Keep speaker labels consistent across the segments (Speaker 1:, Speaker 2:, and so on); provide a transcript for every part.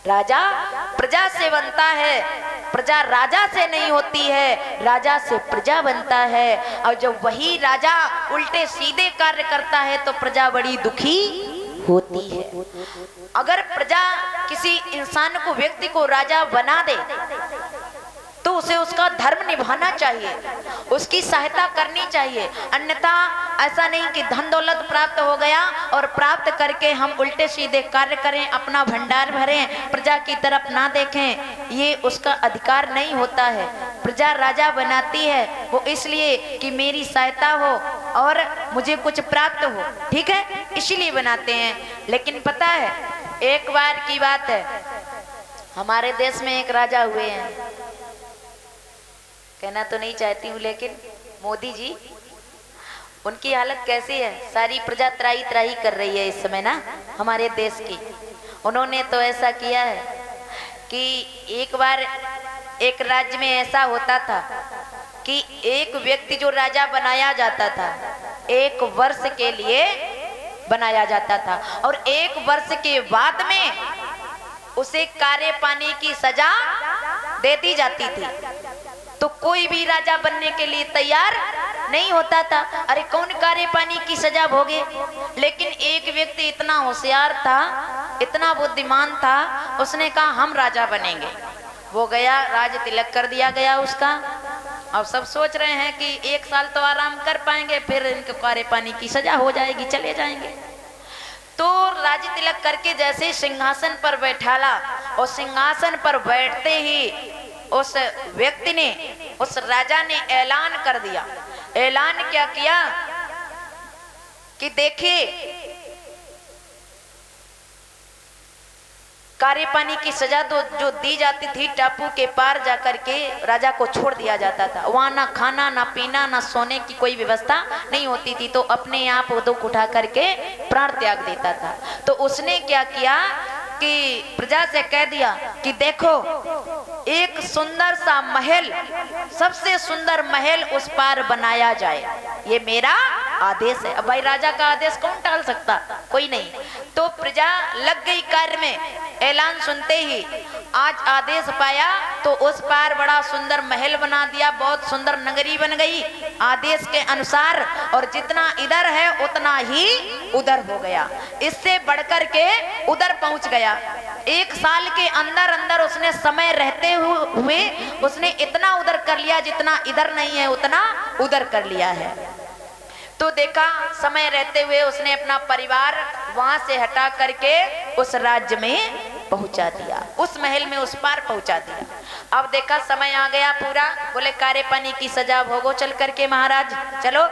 Speaker 1: राजा प्रजा से बनता है, प्रजा राजा से नहीं होती है, राजा से प्रजा बनता है। और जब वही राजा उल्टे सीधे कार्य करता है तो प्रजा बड़ी दुखी होती है। अगर प्रजा किसी इंसान को, व्यक्ति को राजा बना दे तो उसे उसका धर्म निभाना चाहिए, उसकी सहायता करनी चाहिए। अन्यथा ऐसा नहीं कि धन दौलत प्राप्त हो गया और प्राप्त करके हम उल्टे सीधे कार्य करें, अपना भंडार भरें, प्रजा की तरफ ना देखें, ये उसका अधिकार नहीं होता है। प्रजा राजा बनाती है वो इसलिए कि मेरी सहायता हो और मुझे कुछ प्राप्त हो, ठीक है, इसीलिए बनाते हैं। लेकिन पता है, एक बार की बात है, हमारे देश में एक राजा हुए हैं, कहना तो नहीं चाहती हूँ लेकिन मोदी जी, उनकी हालत कैसी है, सारी प्रजा त्राही त्राही कर रही है इस समय ना हमारे देश की। उन्होंने तो ऐसा किया है कि एक बार एक राज्य में ऐसा होता था कि एक व्यक्ति जो राजा बनाया जाता था 1 वर्ष के लिए बनाया जाता था और 1 वर्ष के बाद में उसे कारे पानी की सजा दे दी जाती थी। तो कोई भी राजा बनने के लिए तैयार नहीं होता था, अरे कौन कारे पानी की सजा भोगे। लेकिन एक व्यक्ति इतना होशियार था, इतना बुद्धिमान था, उसने कहा हम राजा बनेंगे। वो गया, राज तिलक कर दिया गया उसका। अब सब सोच रहे हैं कि 1 साल तो आराम कर पाएंगे, फिर इनके कारे पानी की सजा हो जाएगी, चले जाएंगे। तो राज तिलक करके जैसे सिंहासन पर बैठाला और सिंहासन पर बैठते ही उस व्यक्ति ने, उस राजा ने ऐलान कर दिया। ऐलान क्या किया कि देखिए, कारे पानी की सजा तो जो दी जाती थी, टापू के पार जाकर के राजा को छोड़ दिया जाता था। वहां ना खाना, ना पीना, ना सोने की कोई व्यवस्था नहीं होती थी, तो अपने आप वो दुख उठा करके प्राण त्याग देता था। तो उसने क्या किया कि प्रजा से कह दिया कि देखो, एक सुंदर सा महल, सबसे सुंदर महल उस पार बनाया जाए, ये मेरा आदेश है। अब भाई राजा का आदेश कौन टाल सकता, कोई नहीं। तो प्रजा लग गई कार्य में। ऐलान सुनते ही आज आदेश पाया तो उस पार बड़ा सुंदर महल बना दिया, बहुत सुंदर नगरी बन गई आदेश के अनुसार, और जितना इधर है उतना ही उधर हो गया, इससे बढ़कर के उधर पहुंच गया। 1 साल के अंदर अंदर उसने समय रहते हुए उसने इतना उधर कर लिया, जितना इधर नहीं है उतना उधर कर लिया है। तो देखा, समय रहते हुए उसने अपना परिवार वहां से हटा करके उस राज्य में पहुंचा दिया, उस महल में उस पार पहुंचा दिया। अब देखा समय आ गया पूरा, बोले कारे पानी की सजा भोगो चल करके महाराज, चलो।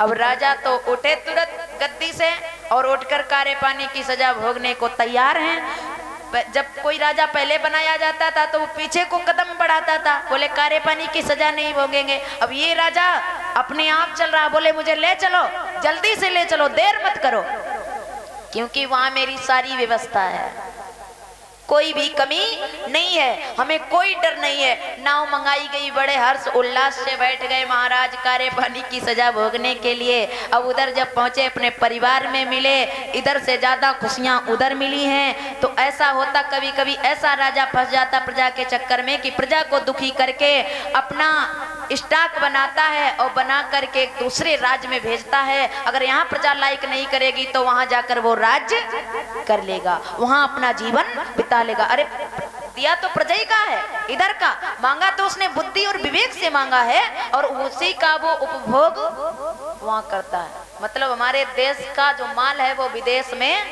Speaker 1: अब राजा तो उठे तुरंत गद्दी से और उठकर कारे पानी की सजा भोगने को तैयार हैं। जब कोई राजा पहले बनाया जाता था तो वो पीछे को कदम बढ़ाता था, बोले कारे पानी की सजा नहीं भोगेंगे। अब ये राजा अपने आप चल रहा, बोले मुझे ले चलो, जल्दी से ले चलो, देर मत करो, क्योंकि वहां मेरी सारी व्यवस्था है, कोई भी कमी नहीं है, हमें कोई डर नहीं है। नाव मंगाई गई, बड़े हर्ष उल्लास से बैठ गए महाराज कारे पानी की सजा भोगने के लिए। अब उधर जब पहुंचे अपने परिवार में मिले, इधर से ज्यादा खुशियां उधर मिली हैं। तो ऐसा होता, कभी कभी ऐसा राजा फंस जाता प्रजा के चक्कर में कि प्रजा को दुखी करके अपना स्टॉक बनाता है और बना करके दूसरे राज्य में भेजता है। अगर यहाँ प्रजा लाइक नहीं करेगी तो वहां जाकर वो राज्य कर लेगा, वहां अपना जीवन बिता लेगा। अरे दिया तो प्रजा ही का है, इधर का मांगा तो उसने बुद्धि और विवेक से मांगा है और उसी का वो उपभोग वहां करता है। मतलब हमारे देश का जो माल है वो विदेश में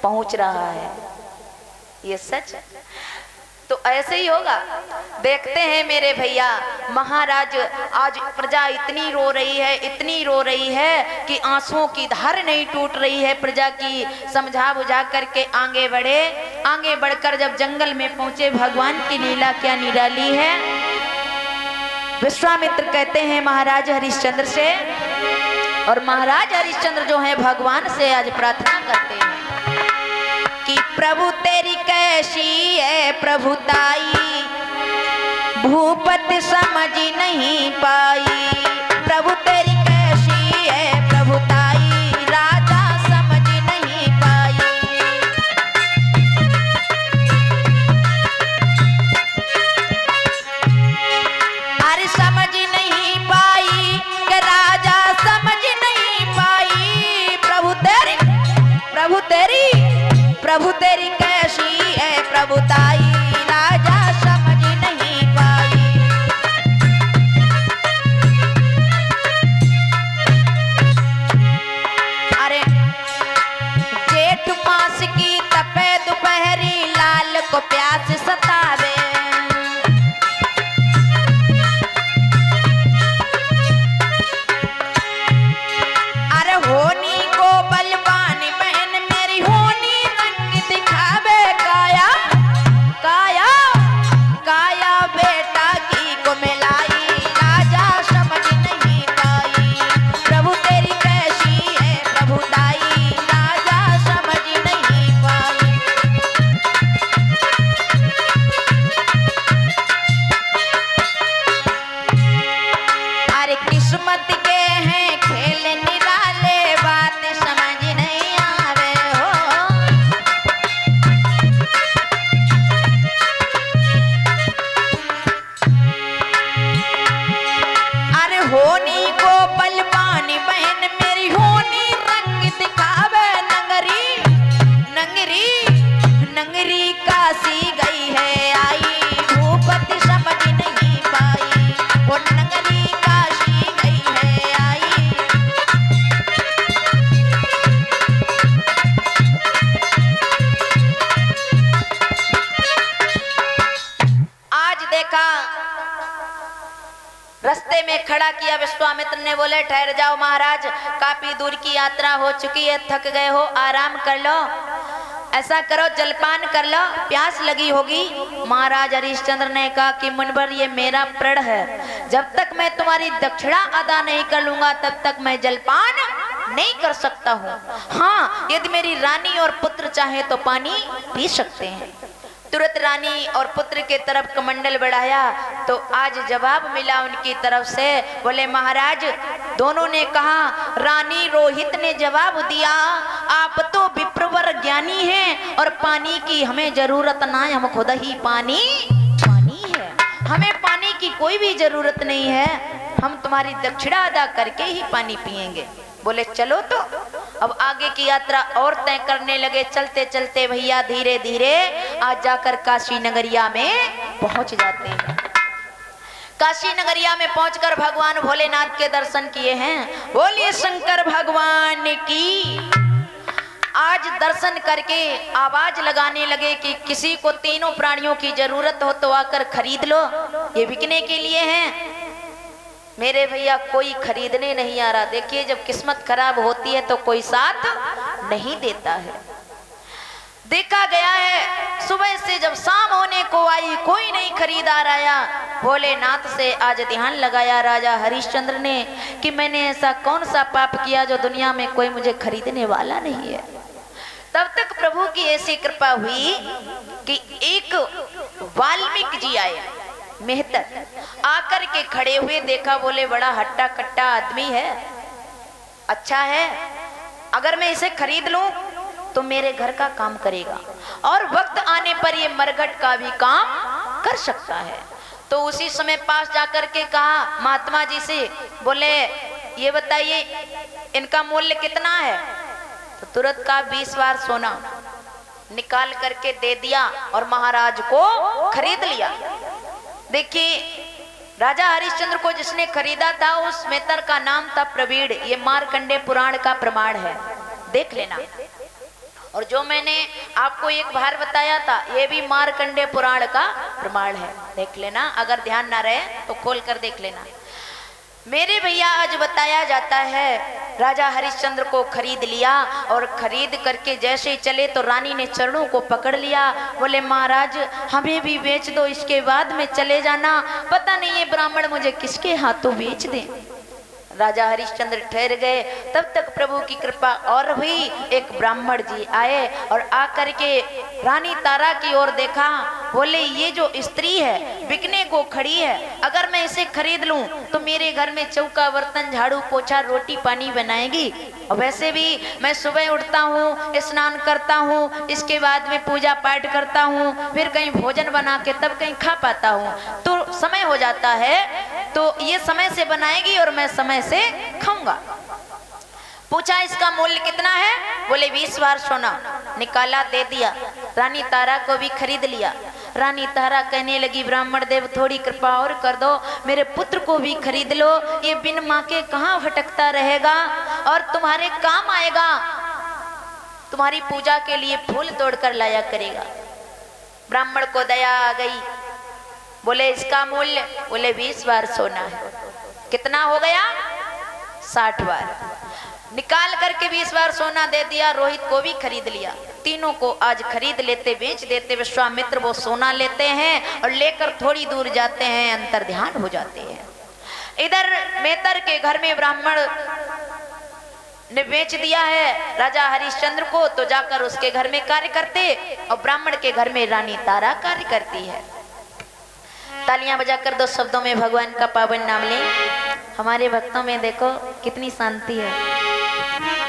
Speaker 1: पहुंच रहा है, ये सच है। तो ऐसे ही होगा। देखते हैं मेरे भैया महाराज, आज प्रजा इतनी रो रही है, इतनी रो रही है कि आंसुओं की धार नहीं टूट रही है प्रजा की। समझा बुझा करके आगे बढ़े, आगे बढ़कर जब जंगल में पहुंचे, भगवान की लीला क्या निराली है। विश्वामित्र कहते हैं महाराज हरिश्चंद्र से, और महाराज हरिश्चंद्र जो है भगवान से आज प्रार्थना करते हैं कि प्रभु तेरी कैसी है प्रभुताई, भूपति समझ नहीं पाई। प्रभु तेरी कैसी है प्रभुताई, राजा समझ नहीं पाई। तेरी कैसी है प्रभुताई, राजा समझ नहीं पाई। अरे जेठ मास की तपे दोपहरी, लाल को प्यास सतावे। अरे होनी को बलवान बहन मेरी, होनी रंग दिखावे। काया काया काया बेटा की को मिलाई, राजा समझ नहीं पाई। प्रभु तेरी कैसी है प्रभुताई, राजा समझ नहीं पाई। अरे किस्मत के हैं खेल निराले, बात समझ नहीं आवे हो। अरे होनी को बलवानी बहन मेरी, होनी रंग दिखावे। नंगरी नंगरी नंगरी काशी गई है आई, भूपति समझ नहीं पाई। वो नंगरी काशी गई है आई। आज देखा रास्ते में खड़ा किया विश्वामित्र ने, बोले ठहर जाओ महाराज, काफी दूर की यात्रा हो चुकी है, थक गए हो, आराम कर लो। ऐसा करो जलपान कर लो, प्यास लगी होगी। महाराज हरिश्चंद्र ने कहा कि मुनिवर ये मेरा प्रण है, जब तक मैं तुम्हारी दक्षिणा अदा नहीं कर लूंगा तब तक मैं जलपान नहीं कर सकता हूँ। हाँ, यदि मेरी रानी और पुत्र चाहे तो पानी पी सकते हैं। तुरंत रानी और पुत्र के तरफ कमंडल बढ़ाया तो आज जवाब मिला उनकी तरफ से। बोले महाराज, दोनों ने कहा, रानी रोहित ने जवाब दिया, आप तो विप्रवर ज्ञानी हैं और पानी की हमें जरूरत ना है, हम खुद ही पानी है, हमें पानी की कोई भी जरूरत नहीं है, हम तुम्हारी दक्षिणा अदा करके ही पानी पिएंगे। बोले चलो। तो अब आगे की यात्रा और तय करने लगे। चलते चलते भैया धीरे धीरे आज जाकर काशी नगरिया में पहुंच जाते हैं। काशी नगरिया में पहुंचकर भगवान भोलेनाथ के दर्शन किए हैं। बोलिए शंकर भगवान की। आज दर्शन करके आवाज लगाने लगे कि किसी को तीनों प्राणियों की जरूरत हो तो आकर खरीद लो, ये बिकने के लिए हैं। मेरे भैया कोई खरीदने नहीं आ रहा। देखिए, जब किस्मत खराब होती है तो कोई साथ नहीं देता है। देखा गया है सुबह से जब शाम होने को आई कोई नहीं खरीदार आया। भोलेनाथ से आज ध्यान लगाया राजा हरिश्चंद्र ने कि मैंने ऐसा कौन सा पाप किया जो दुनिया में कोई मुझे खरीदने वाला नहीं है। तब तक प्रभु की ऐसी कृपा हुई कि एक वाल्मीकि जी आए, मेहतर आकर के खड़े हुए। देखा, बोले बड़ा हट्टा कट्टा आदमी है, अच्छा है, अगर मैं इसे खरीद लूं तो मेरे घर का काम करेगा और वक्त आने पर ये मरघट का भी काम कर सकता है। तो उसी समय पास जाकर के कहा महात्मा जी से, बोले ये बताइए इनका मूल्य कितना है। तो तुरंत का 20 बार सोना निकाल करके दे दिया और महाराज को खरीद लिया। देखिए, राजा हरिश्चंद्र को जिसने खरीदा था उस मेहतर का नाम था प्रवीण। ये मार्कंडेय पुराण का प्रमाण है, देख लेना। और जो मैंने आपको एक बार बताया था ये भी मार्कंडेय पुराण का प्रमाण है, देख लेना। अगर ध्यान ना रहे तो खोल कर देख लेना। मेरे भैया आज बताया जाता है राजा हरिश्चंद्र को खरीद लिया और खरीद करके जैसे ही चले तो रानी ने चरणों को पकड़ लिया। बोले महाराज हमें भी बेच दो, इसके बाद में चले जाना, पता नहीं ये ब्राह्मण मुझे किसके हाथों बेच दें। राजा हरिश्चंद्र ठहर गए। तब तक प्रभु की कृपा और हुई। एक ब्राह्मण जी आए और आकर के रानी तारा की ओर देखा। बोले ये जो स्त्री है बिकने को खड़ी है, अगर मैं इसे खरीद लूं तो मेरे घर में चौका बर्तन झाड़ू पोछा रोटी पानी बनाएगी। और वैसे भी मैं सुबह उठता हूँ, स्नान करता हूँ, इसके बाद में पूजा पाठ करता हूँ, फिर कहीं भोजन बना के तब कहीं खा पाता हूँ, तो समय हो जाता है। तो ये समय से बनाएगी और मैं समय से खाऊंगा। पूछा इसका मूल्य कितना है? बोले 20 बार सोना। निकाला, दे दिया। रानी तारा को भी खरीद लिया। रानी तारा कहने लगी, ब्राह्मण देव थोड़ी कृपा और कर दो, मेरे पुत्र को भी खरीद लो, ये बिन माँ के कहाँ भटकता रहेगा और तुम्हारे काम आएगा, तुम्हारी पूजा के लिए फूल तोड़कर लाया करेगा। ब्राह्मण को दया आ गई। बोले इसका मूल्य? बोले 20 बार सोना है। कितना हो गया? 60 बार। निकाल करके 20 बार सोना दे दिया। रोहित को भी खरीद लिया। तीनों को आज खरीद लेते, बेच देते। विश्वामित्र वो सोना लेते हैं और लेकर थोड़ी दूर जाते हैं, अंतर ध्यान हो जाते हैं। इधर मेतर के घर में ब्राह्मण ने बेच दिया है राजा हरिश्चंद्र को, तो जाकर उसके घर में कार्य करते, और ब्राह्मण के घर में रानी तारा कार्य करती है। तालियां बजाकर 2 शब्दों में भगवान का पावन नाम लें। हमारे भक्तों में देखो कितनी शांति है।